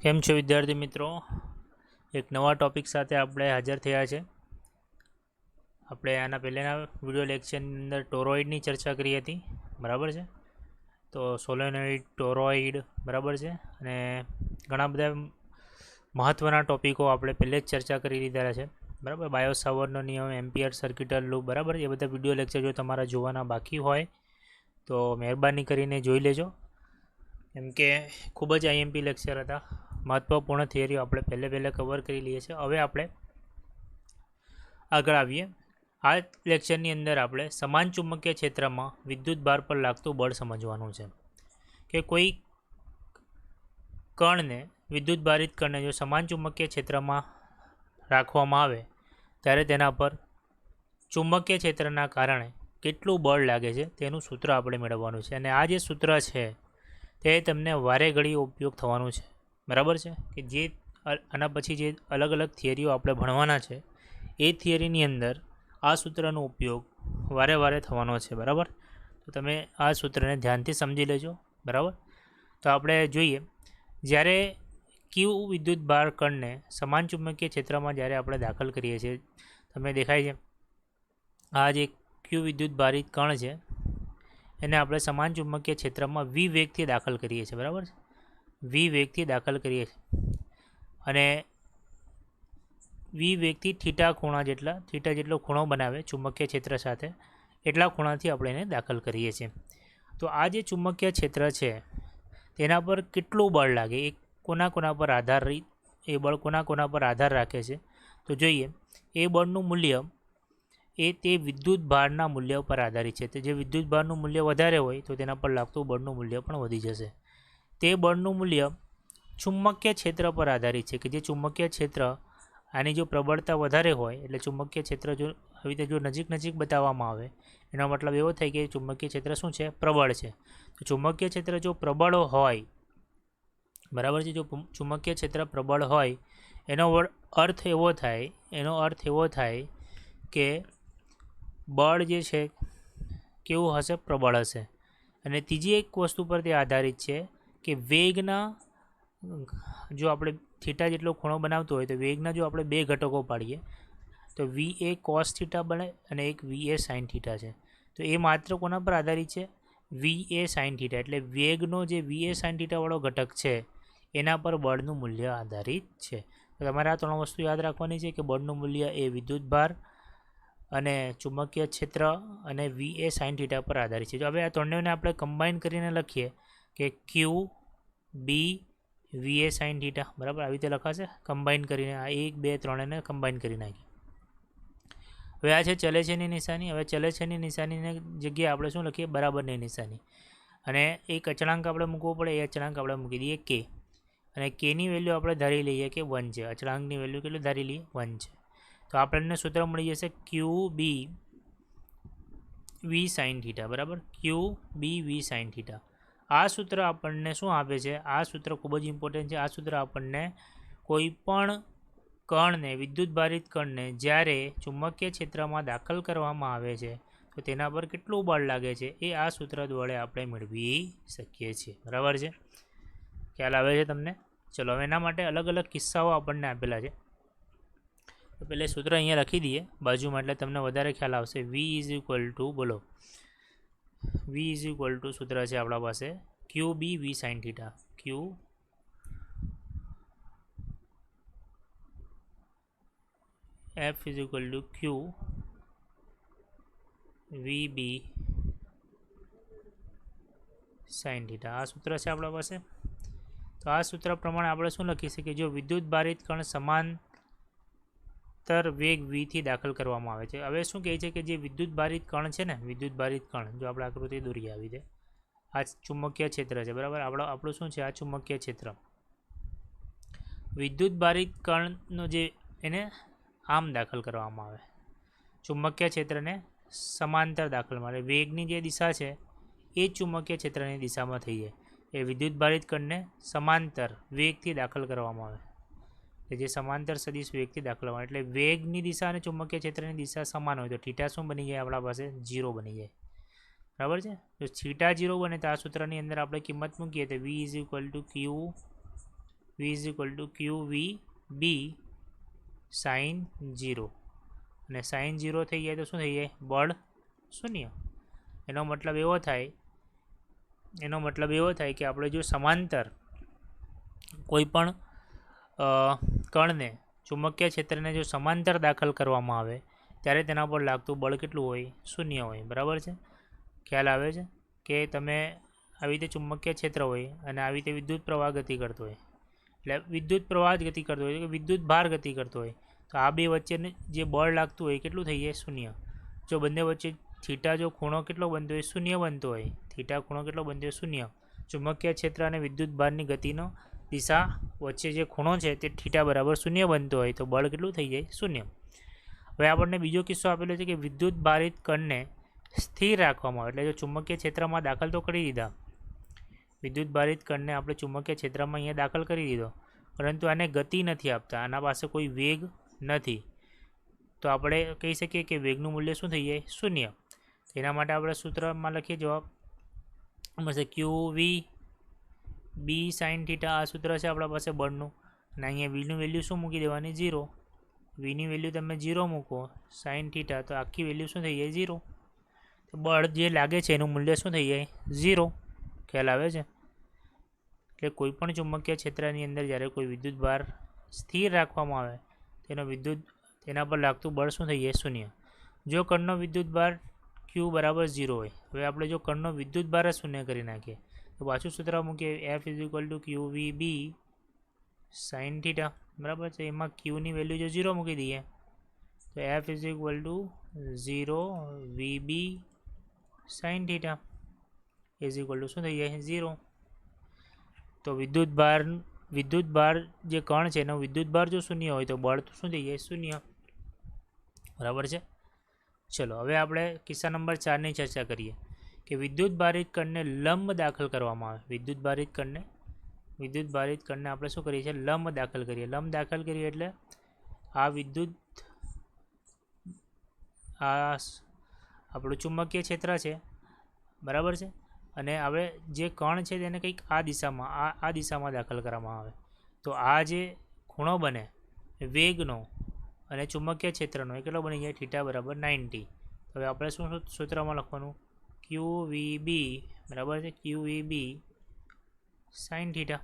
કેમ છો વિદ્યાર્થી મિત્રો? એક નવા ટૉપિક સાથે આપણે હાજર થયા છે. આપણે આના પહેલાંના વિડીયો લેક્ચરની અંદર ટોરોઇડની ચર્ચા કરી હતી, બરાબર છે. તો સોલેનોઇડ, ટોરોઇડ, બરાબર છે, અને ઘણા બધા મહત્ત્વના ટૉપિકો આપણે પહેલે જ ચર્ચા કરી લીધા છે, બરાબર. બાયોસાવરનો નિયમ, એમ્પિયર સર્કિટલ લૂપ, બરાબર. એ બધા વિડીયો લેક્ચર જો તમારા જોવાના બાકી હોય તો મહેરબાની કરીને જોઈ લેજો, કેમ કે ખૂબ જ આઈએમપી લેક્ચર હતા. મહત્ત્વપૂર્ણ થિયરીઓ આપણે પહેલે કવર કરી લઈએ છીએ. હવે આપણે આગળ આવીએ. આ લેક્ચરની અંદર આપણે સમાન ચુંબકીય ક્ષેત્રમાં વિદ્યુત ભાર પર લાગતું બળ સમજવાનું છે કે કોઈ કણને, વિદ્યુત ભારિત કણને જો સમાન ચુંબકીય ક્ષેત્રમાં રાખવામાં આવે ત્યારે તેના પર ચુંબકીય ક્ષેત્રના કારણે કેટલું બળ લાગે છે તેનું સૂત્ર આપણે મેળવવાનું છે. અને આ જે સૂત્ર છે તે તમને વારે ઘડી ઉપયોગ થવાનું છે, બરાબર છે. કે જે આના પછી જે અલગ અલગ થિયરીઓ આપણે ભણવાના છે એ થિયરીની અંદર આ સૂત્રનો ઉપયોગ વારે થવાનો છે, બરાબર. તો તમે આ સૂત્રને ધ્યાનથી સમજી લેજો, બરાબર. તો આપણે જોઈએ, જ્યારે ક્યુ વિદ્યુત ભાર કણને સમાન ચુંબકીય ક્ષેત્રમાં જ્યારે આપણે દાખલ કરીએ છીએ, તમને દેખાય છે આ જે ક્યુ વિદ્યુત ભારિત કણ છે એને આપણે સમાન ચુંબકીય ક્ષેત્રમાં વી વેગથી દાખલ કરીએ છીએ, બરાબર. વી વેગથી દાખલ કરીએ છીએ અને વી વેગથી થીટા જેટલો ખૂણો બનાવે ચુંબકીય ક્ષેત્ર સાથે, એટલા ખૂણાથી આપણે એને દાખલ કરીએ છીએ. તો આ જે ચુંબકીય ક્ષેત્ર છે તેના પર કેટલું બળ લાગે, એ કોના પર કોના પર આધાર રાખે છે? તો જોઈએ, એ બળનું મૂલ્ય એ તે વિદ્યુત ભારના મૂલ્ય પર આધારિત છે. તો જે વિદ્યુત ભારનું મૂલ્ય વધારે હોય તો તેના પર લાગતું બળનું મૂલ્ય પણ વધી જશે. તે બળનું મૂલ્ય ચુંબકીય ક્ષેત્ર પર આધારિત છે, કે જે ચુંબકીય ક્ષેત્ર આની જો પ્રબળતા વધારે હોય, એટલે ચુંબકીય ક્ષેત્ર જો આવી રીતે જો નજીક બતાવવામાં આવે એનો મતલબ એવો થાય કે ચુંબકીય ક્ષેત્ર શું છે? પ્રબળ છે. તો ચુંબકીય ક્ષેત્ર જો પ્રબળ હોય, બરાબર છે, જો ચુંબકીય ક્ષેત્ર પ્રબળ હોય એનો અર્થ એવો થાય કે બળ જે છે કેવું હશે? પ્રબળ હશે. અને ત્રીજી એક વસ્તુ પર તે આધારિત છે કે વેગના, જો આપણે થીટા જેટલો ખૂણો બનાવતો હોય તો વેગના જો આપણે બે ઘટકો પાડીએ તો વી એ કોસ થીટા બને અને એક વી એ સાઇન થીટા છે. તો એ માત્ર કોના પર આધારિત છે? વી એ સાઇન થીટા, એટલે વેગનો જે વી એ સાઇન થીટાવાળો ઘટક છે એના પર બળનું મૂલ્ય આધારિત છે. તો તમારે આ ત્રણ વસ્તુ યાદ રાખવાની છે કે બળનું મૂલ્ય એ વિદ્યુત ભાર અને ચુંબકીય ક્ષેત્ર અને વી એ સાઇન થીટા પર આધારિત છે. જો હવે આ ત્રણેયને આપણે કમ્બાઈન કરીને લખીએ કે ક્યુ બી વી એ સાઇન થીટા, બરાબર, આવી રીતે લખાશે કમ્બાઈન કરીને. આ 1, 2, 3 એને કમ્બાઈન કરી નાખીએ. હવે આ છે ચલે છેની નિશાની. હવે ચલે છેની નિશાનીની જગ્યાએ આપણે શું લખીએ? બરાબરની નિશાની. અને એક અચળાંક આપણે મૂકવો પડે, એ અચળાંક આપણે મૂકી દઈએ કે. અને કેની વેલ્યુ આપણે ધારી લઈએ કે 1 છે. અચળાંકની વેલ્યુ કેટલું ધારી લઈએ? 1 છે. તો આપણને સૂત્ર મળી જશે ક્યુ બી વી સાઇન થીટા, બરાબર. ક્યુ બી વી સાઇન થીટા. આ સૂત્ર આપણને શું આપે છે? આ સૂત્ર ખૂબ જ ઇમ્પોર્ટન્ટ છે. આ સૂત્ર આપણને કોઈ પણ કણને, વિદ્યુત ભારિત કણને જ્યારે ચુંબકીય ક્ષેત્રમાં દાખલ કરવામાં આવે છે તો તેના પર કેટલું બળ લાગે છે એ આ સૂત્ર દ્વારા આપણે મેળવી શકીએ છીએ, બરાબર છે. ખ્યાલ આવે છે તમને? ચલો, હવે એના માટે અલગ અલગ કિસ્સાઓ આપણને આપેલા છે. તો પહેલે સૂત્ર અહીંયા લખી દઈએ બાજુમાં, એટલે તમને વધારે ખ્યાલ આવશે. વી ઇઝ ઇક્વલ ટુ, બોલો, વી ઇઝ ઇક્વલ ટુ સૂત્ર છે આપણા પાસે q B v sine theta. Q F is equal to Q V B sine theta. આ સૂત્ર છે આપણા પાસે. તો આ સૂત્ર પ્રમાણે આપણે શું લખી શકીએ? જો વિદ્યુત ભારિત કણ સમાંતર વેગ વીથી દાખલ કરવામાં આવે છે. હવે શું કહે છે કે જે વિદ્યુત ભારિત કણ છે ને, વિદ્યુત ભારિત કણ, જો આપણે આકૃતિ દોરીએ આવી રીતે, આ ચુંબકીય ક્ષેત્ર છે, બરાબર. આપણું શું છે? આ ચુંબકીય ક્ષેત્ર. વિદ્યુત ભારિત કણનો જે એને આમ દાખલ કરવામાં આવે, ચુંબકીય ક્ષેત્રને સમાંતર દાખલ માટે વેગની જે દિશા છે એ જ ચુંબકીય ક્ષેત્રની દિશામાં થઈ જાય. એ વિદ્યુત ભારિત કણને સમાંતર વેગથી દાખલ કરવામાં આવે, કે જે સમાંતર સદિશ વેગથી દાખલ કરવામાં આવે, એટલે વેગની દિશા અને ચુંબકીય ક્ષેત્રની દિશા સમાન હોય તો થીટા શું બની જાય? આપણા પાસે 0 બની જાય, બરાબર છે. જો થીટા 0 બને તો આ સૂત્રની અંદર આપણે કિંમત મૂકીએ તો V is equal to Q V is equal to Q V B sine 0, અને સાઇન 0 થઈ જાય તો શું થઈ જાય? બળ શૂન્ય. એનો મતલબ એવો થાય કે આપણે જો સમાંતર કોઈ પણ કણને ચુંબકીય ક્ષેત્રને જો સમાંતર દાખલ કરવામાં આવે ત્યારે તેના પર લાગતું બળ કેટલું હોય? શૂન્ય હોય. બરાબર છે? ખ્યાલ આવે છે કે તમે આવી રીતે ચુંબકીય ક્ષેત્ર હોય અને આવી રીતે વિદ્યુત પ્રવાહ ગતિ કરતો હોય, એટલે વિદ્યુત પ્રવાહ જ ગતિ કરતો હોય કે વિદ્યુત ભાર ગતિ કરતો હોય, તો આ બે વચ્ચે જે બળ લાગતું હોય કેટલું થઈ જાય? શૂન્ય. જો બંને વચ્ચે થીટા જો ખૂણો કેટલો બનતો હોય? શૂન્ય બનતો હોય. થીટા ખૂણો કેટલો બનતો હોય? શૂન્ય. ચુંબકીય ક્ષેત્ર અને વિદ્યુત ભારની ગતિનો દિશા વચ્ચે જે ખૂણો છે તે થીટા બરાબર શૂન્ય બનતો હોય તો બળ કેટલું થઈ જાય? શૂન્ય. હવે આપણને બીજો કિસ્સો આપેલો છે કે વિદ્યુત ભારિત કણને સ્થિર રાખવામાં આવે, એટલે જો ચુંબકીય ક્ષેત્રમાં દાખલ તો કરી દીધા, વિદ્યુત ભારિત કણને આપણે ચુંબકીય ક્ષેત્રમાં અહીંયા દાખલ કરી દીધો, પરંતુ આને ગતિ નથી આપતા, આના પાસે કોઈ વેગ નથી, તો આપણે કહી શકીએ કે વેગનું મૂલ્ય શું થઈ જાય? શૂન્ય. એના માટે આપણે સૂત્રમાં લખીએ જવાબ મળશે ક્યુ વી બી સાઇન થીટા. આ સૂત્ર છે આપણા પાસે બળનું, અને અહીંયા વીનું વેલ્યુ શું મૂકી દેવાની? 0. વીની વેલ્યુ તમે 0 મૂકો સાઇન થીટા તો આખી વેલ્યુ શું થઈ જાય? 0. તો બળ જે લાગે છે એનું મૂલ્ય શું થઈ જાય? 0. ખ્યાલ આવે છે? એટલે કોઈપણ ચુંબકીય ક્ષેત્રની અંદર જ્યારે કોઈ વિદ્યુત ભાર સ્થિર રાખવામાં આવે તેના પર લાગતું બળ શું થઈ જાય? શૂન્ય. જો કણનો વિદ્યુત ભાર ક્યુ બરાબર 0 હોય, હવે આપણે જો કણનો વિદ્યુત ભાર જ શૂન્ય કરી નાખીએ તો પાછું સૂત્ર મૂકીએ F is equal to Q V B sine theta. બરાબર છે? એમાં ક્યુની વેલ્યુ જો 0 મૂકી દઈએ તો F is equal to 0 V B sine theta is equal to શું થઈ જાય? 0. તો વિદ્યુત ભાર જે કણ છે એનો વિદ્યુત ભાર જો શૂન્ય હોય તો બળ શું થઈ જાય? શૂન્ય. બરાબર છે? ચલો હવે આપણે કિસ્સા નંબર 4ની ચર્ચા કરીએ કે વિદ્યુત ભારિત કણને લંબ દાખલ કરવામાં આવે. વિદ્યુત ભારિત કણને આપણે શું કરીએ છીએ? લંબ દાખલ કરીએ. લંબ દાખલ કરીએ એટલે આ આપણું ચુંબકીય ક્ષેત્ર છે. બરાબર છે? અને હવે જે કણ છે તેને કંઈક આ દિશામાં દાખલ કરવામાં આવે તો આ જે ખૂણો બને વેગનો અને ચુંબકીય ક્ષેત્રનો એ કેટલો બની જાય? થીટા બરાબર 90. હવે આપણે શું સૂત્રમાં લખવાનું? ક્યુ વી બી. બરાબર છે? ક્યુ વી બી સાઇન થીટા.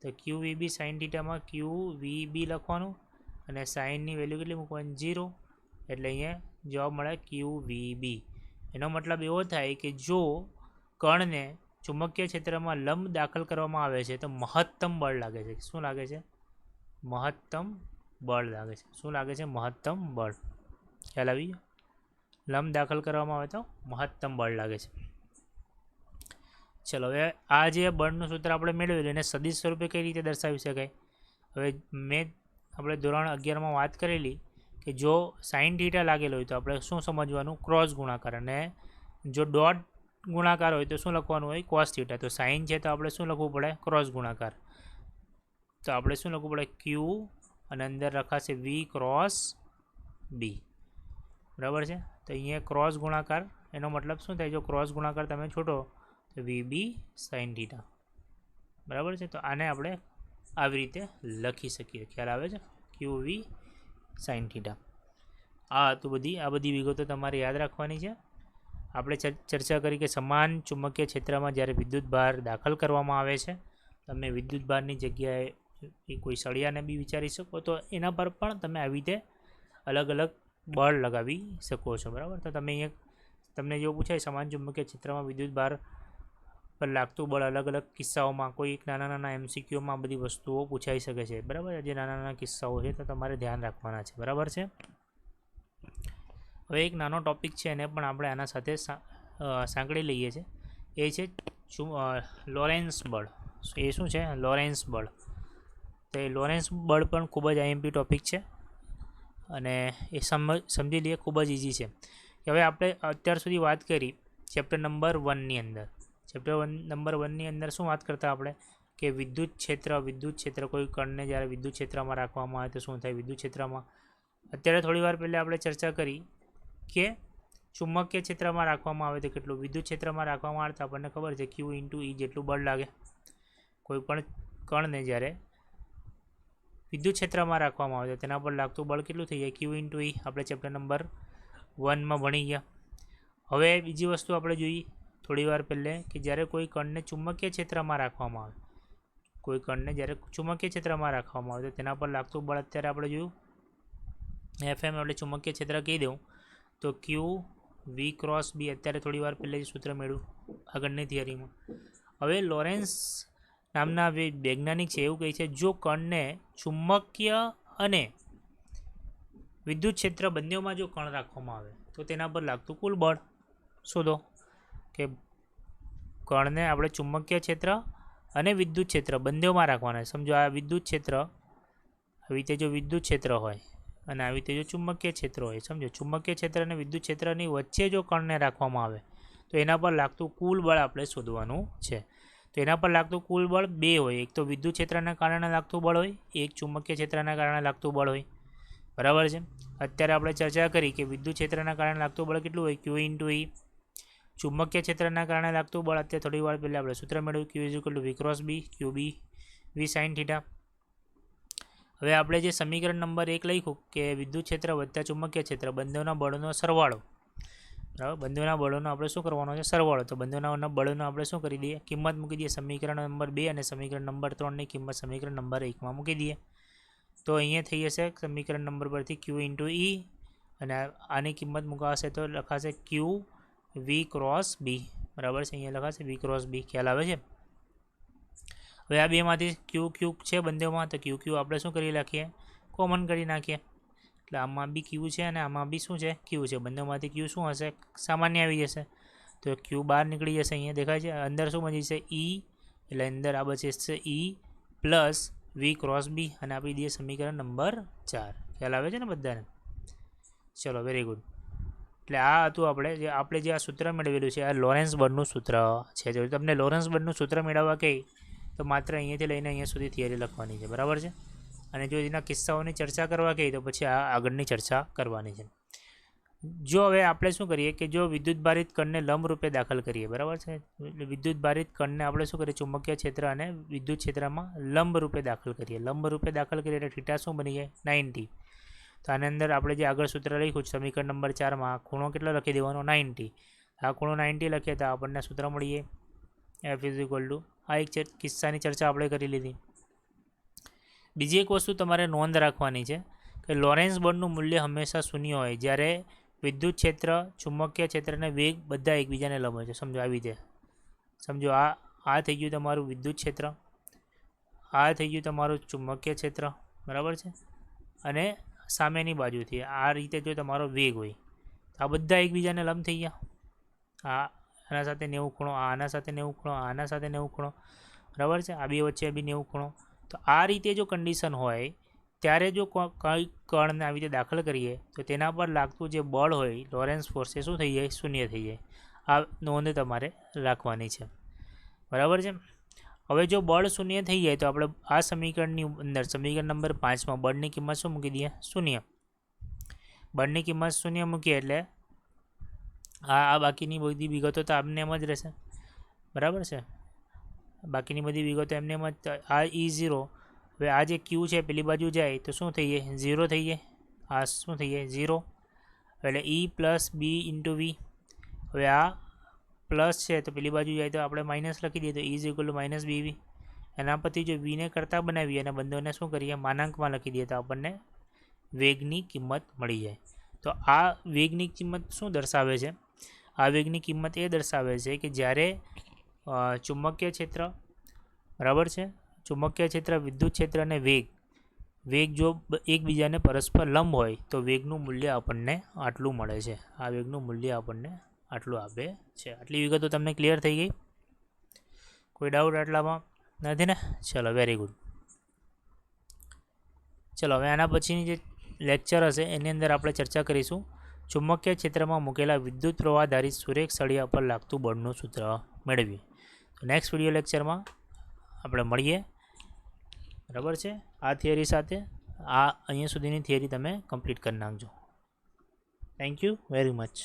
તો ક્યુ વી બી સાઇન થીટામાં ક્યુ વી બી લખવાનું અને સાઇનની વેલ્યુ કેટલી મૂકવાની? 0. એટલે અહીંયા જવાબ મળે ક્યુ વી બી. એનો મતલબ એવો થાય કે જો કણને ચુંબકીય ક્ષેત્રમાં લંબ દાખલ કરવામાં આવે છે તો મહત્તમ બળ લાગે છે. શું લાગે છે? મહત્તમ બળ લાગે છે. શું લાગે છે? મહત્તમ બળ. ખ્યાલ આવી ગયો? લંબ દાખલ કરવામાં આવે તો મહત્તમ બળ લાગે છે. ચલો હવે આ જે બળનું સૂત્ર આપણે મેળવેલું એને સદિશ સ્વરૂપે કઈ રીતે દર્શાવી શકાય? હવે આપણે ધોરણ 11માં વાત કરેલી કે જો સાઇન થીટા લાગેલો હોય તો આપણે શું સમજવાનું? ક્રોસ ગુણાકાર, અને જો ડોટ ગુણાકાર હોય તો શું લખવાનું હોય? Cos theta. તો સાઇન છે તો આપણે શું લખવું પડે? ક્રોસ ગુણાકાર. તો આપણે શું લખવું પડે? ક્યુ અને અંદર લખાશે વી ક્રોસ બી. બરાબર છે? તો અહીંયા ક્રોસ ગુણાકાર એનો મતલબ શું થાય? જો ક્રોસ ગુણાકાર તમે છોટો તો વી બી સાઇન થીટા. બરાબર છે? તો આને આપણે આવી રીતે લખી શકીએ. ખ્યાલ આવે છે? ક્યુ વી સાઇન થીટા. આ બધી વિગતો તમારે યાદ રાખવાની છે. આપણે ચર્ચા કરી કે સમાન ચુંબકીય ક્ષેત્રમાં જ્યારે વિદ્યુત ભાર દાખલ કરવામાં આવે છે, તમે વિદ્યુત ભારની જગ્યાએ કોઈ સળિયાને બી વિચારી શકો તો એના પર પણ તમે આવી રીતે અલગ અલગ બળ લગાવી શકો છો. બરાબર? તો તમને જેવું પૂછાય સમાન ચુંબકીય ક્ષેત્રમાં વિદ્યુત ભાર પર લાગતું બળ અલગ અલગ કિસ્સાઓમાં કોઈ નાના MCQમાં બધી વસ્તુઓ પૂછાઈ શકે છે. બરાબર? જે નાના કિસ્સાઓ છે તો તમારે ધ્યાન રાખવાના છે. બરાબર છે? હવે એક નાનો ટૉપિક છે એને પણ આપણે આના સાથે સાંકળી લઈએ છીએ. એ છે લોરેન્સ બળ. એ શું છે? લોરેન્સ બળ. તો એ લોરેન્સ બળ પણ ખૂબ જ IMP ટૉપિક છે અને એ સમજી લઈએ. ખૂબ જ ઇઝી છે. હવે આપણે અત્યાર સુધી વાત કરી ચેપ્ટર નંબર 1ની અંદર. નંબર 1ની અંદર શું વાત કરતા આપણે? કે વિદ્યુત ક્ષેત્ર કોઈ કણને જ્યારે વિદ્યુત ક્ષેત્રમાં રાખવામાં આવે તો શું થાય? વિદ્યુત ક્ષેત્રમાં અત્યારે થોડી વાર પહેલાં આપણે ચર્ચા કરી કે ચુંબકીય ક્ષેત્રમાં રાખવામાં આવે તો કેટલું? વિદ્યુત ક્ષેત્રમાં રાખવામાં આવે તો આપણને ખબર છે ક્યુ ઇન્ટુ ઈ જેટલું બળ લાગે. કોઈ પણ કણને જ્યારે વિદ્યુત ક્ષેત્રમાં રાખવામાં આવે તો તેના પર લાગતું બળ કેટલું થઈ જાય? ક્યુ ઇન્ટુ ઈ. આપણે ચેપ્ટર નંબર 1માં ભણી ગયા. હવે બીજી વસ્તુ આપણે જોઈએ થોડી વાર પહેલે કે જ્યારે કોઈ કણને ચુંબકીય ક્ષેત્રમાં રાખવામાં આવે, કોઈ કણને જ્યારે ચુંબકીય ક્ષેત્રમાં રાખવામાં આવે તો તેના પર લાગતું બળ અત્યારે આપણે જોયું FM એટલે ચુંબકીય ક્ષેત્ર કહી દઉં તો ક્યુ વી ક્રોસ બી. અત્યારે થોડી વાર પહેલે સૂત્ર મેળવ્યું આગળની થિયરીમાં. હવે લોરેન્સ નામના વૈજ્ઞાનિક છે એવું કહે છે જો કણને ચુંબકીય અને વિદ્યુત ક્ષેત્ર બંનેમાં જો કણ રાખવામાં આવે તો તેના પર લાગતું કુલ બળ શોધો. કે કણને આપણે ચુંબકીય ક્ષેત્ર અને વિદ્યુત ક્ષેત્ર બંનેમાં રાખવાના. સમજો આ વિદ્યુત ક્ષેત્ર, આવી રીતે જો વિદ્યુત ક્ષેત્ર હોય અને આવી રીતે જો ચુંબકીય ક્ષેત્ર હોય, સમજો ચુંબકીય ક્ષેત્ર અને વિદ્યુત ક્ષેત્રની વચ્ચે જો કણને રાખવામાં આવે તો એના પર લાગતું કુલ બળ આપણે શોધવાનું છે. તો એના પર લાગતું કુલ બળ બે હોય, એક તો વિદ્યુત ક્ષેત્રના કારણે લાગતું બળ હોય, એક ચુંબકીય ક્ષેત્રના કારણે લાગતું બળ હોય. બરાબર છે. અત્યારે આપણે ચર્ચા કરી કે વિદ્યુત ક્ષેત્રના કારણે લાગતું બળ કેટલું હોય? ક્યુ ઇન્ટુ ઈ. ચુંબકીય ક્ષેત્રના કારણે લાગતું બળ અત્યારે થોડી વાર પહેલાં આપણે સૂત્ર મેળવ્યું q is equal to v cross B, q B v sine theta. હવે આપણે જે સમીકરણ નંબર 1 લખ્યું કે વિદ્યુત ક્ષેત્ર વત્તા ચુંબકીય ક્ષેત્ર બંનેના બળોનો સરવાળો, બરાબર, બંનેના બળોનો આપણે શું કરવાનો છે? સરવાળો. તો બંનેના બળોનો આપણે શું કરી દઈએ? કિંમત મૂકી દઈએ. સમીકરણ નંબર 2 અને સમીકરણ નંબર 3ની કિંમત સમીકરણ નંબર 1માં મૂકી દઈએ. તો અહીંયા થઈ જશે સમીકરણ નંબર પરથી ક્યુ ઇન્ટુ ઈ અને આની કિંમત મૂકાશે તો લખાશે ક્યુ વી ક્રોસ બી. બરાબર છે. અહીંયા લખાશે વી ક્રોસ બી. ખ્યાલ આવે છે? હવે આ બેમાંથી ક્યુ ક્યુ છે બંનેમાં તો ક્યુ ક્યુ આપણે શું કરી નાખીએ? કોમન કરી નાખીએ. એટલે આમાં બી ક્યુ છે અને આમાં બી શું છે? ક્યુ છે. બંનેમાંથી ક્યુ શું હશે? સામાન્ય આવી જશે. તો ક્યુ બહાર નીકળી જશે. અહીંયા દેખાય છે. અંદર શું બની જશે? ઈ. એટલે અંદર આ બચશે ઈ પ્લસ વી ક્રોસ બી અને આપી દઈએ સમીકરણ નંબર 4. ખ્યાલ આવે છે ને બધાને? ચલો, વેરી ગુડ. એટલે આ હતું આપણે જે આ સૂત્ર મેળવેલું છે આ લોરેન્સ બળનું સૂત્ર છે. જો તમને લોરેન્સ બળનું સૂત્ર મેળવવા કહે તો માત્ર અહીંયાથી લઈને અહીંયા સુધી થિયરી લખવાની છે. બરાબર છે. અને જો એના કિસ્સાઓની ચર્ચા કરવા કહે તો પછી આ આગળની ચર્ચા કરવાની છે. જો હવે આપણે શું કરીએ કે જો વિદ્યુત ભારિત કણને લંબ રૂપે દાખલ કરીએ, બરાબર છે, એટલે વિદ્યુત ભારિત કણને આપણે શું કરીએ? ચુંબકીય ક્ષેત્ર અને વિદ્યુત ક્ષેત્રમાં લંબ રૂપે દાખલ કરીએ. લંબ રૂપે દાખલ કરીએ એટલે થીટા શું બની જાય? 90. તો આની અંદર આપણે જે આગળ સૂત્ર લખ્યું સમીકરણ નંબર 4માં ખૂણો કેટલો લખી દેવાનો? 90. આ ખૂણો 90 લખીએ તો આપણને સૂત્ર મળીએ એફ ઇઝ ઇક્વલ ટુ. આ એક કિસ્સાની ચર્ચા આપણે કરી લીધી. બીજી એક વસ્તુ તમારે નોંધ રાખવાની છે કે લોરેન્સ બળનું મૂલ્ય હંમેશા શૂન્ય હોય જ્યારે વિદ્યુત ક્ષેત્ર, ચુંબકીય ક્ષેત્ર અને વેગ બધા એકબીજાને લંબ હોય છે. સમજો આવી રીતે. સમજો આ થઈ ગયું તમારું વિદ્યુત ક્ષેત્ર, આ થઈ ગયું તમારું ચુંબકીય ક્ષેત્ર, બરાબર છે, અને સામેની બાજુથી આ રીતે જો તમારો વેગ હોય તો આ બધા એકબીજાને લંબ થઈ ગયા. આના સાથે 90 ખૂણો, આના સાથે 90 ખૂણો, આના સાથે 90 ખૂણો, બરાબર છે. આ બે વચ્ચે બી 90 ખૂણો. તો આ રીતે જો કન્ડિશન હોય ત્યારે જો કંઈ કણને આવી રીતે દાખલ કરીએ તો તેના પર લાગતું જે બળ હોય લોરેન્સ ફોર્સ એ શું થઈ જાય? શૂન્ય થઈ જાય. આ નોંધ તમારે રાખવાની છે. બરાબર છે. હવે જો બળ શૂન્ય થઈ જાય તો આપણે આ સમીકરણની અંદર સમીકરણ નંબર 5માં બળની કિંમત શું મૂકી દઈએ? શૂન્ય. બળની કિંમત શૂન્ય મૂકીએ એટલે આ બાકીની બધી વિગતો તો આમને એમ જ રહેશે. બરાબર છે. બાકીની બધી વિગતો એમને એમ જ. આ E0. હવે આ જે ક્યુ છે પેલી બાજુ જાય તો શું થઈ જાય? 0 થઈ જાય. આ શું થઈ જાય? 0. એટલે ઈ પ્લસ બી ઇન્ટુ વી. હવે આ પ્લસ છે તો પેલી બાજુ જાય તો આપણે માઇનસ લખી દઈએ તો is equal two minus BV. એના પરથી જો વીને કરતાં બનાવીએ અને બંનેને શું કરીએ? માનાંકમાં લખી દઈએ તો આપણને વેગની કિંમત મળી જાય. તો આ વેગની કિંમત શું દર્શાવે છે? આ વેગની કિંમત એ દર્શાવે છે કે જ્યારે ચુંબકીય ક્ષેત્ર, બરાબર છે, ચુંબકીય ક્ષેત્ર, વિદ્યુત ક્ષેત્ર અને વેગ જો એકબીજાને પરસ્પર લંબ હોય તો વેગનું મૂલ્ય આપણને આટલું મળે છે. આ વેગનું મૂલ્ય આપણને આટલું આપે છે. આટલી વિગતો તમને ક્લિયર થઈ ગઈ? કોઈ ડાઉટ આટલામાં નથી ને? ચલો, વેરી ગુડ. ચલો, હવે આના પછીની જે લેક્ચર હશે એની અંદર આપણે ચર્ચા કરીશું ચુંબકીય ક્ષેત્રમાં મૂકેલા વિદ્યુત પ્રવાહધારિત સુરેખ સળિયા પર લાગતું બળનું સૂત્ર મેળવીએ. તો નેક્સ્ટ વિડીયો લેક્ચરમાં આપણે મળીએ. બરાબર છે. આ થિયરી સાથે અહીંયા સુધીની થિયરી તમે કમ્પ્લીટ કરી નાખજો. Thank you very much.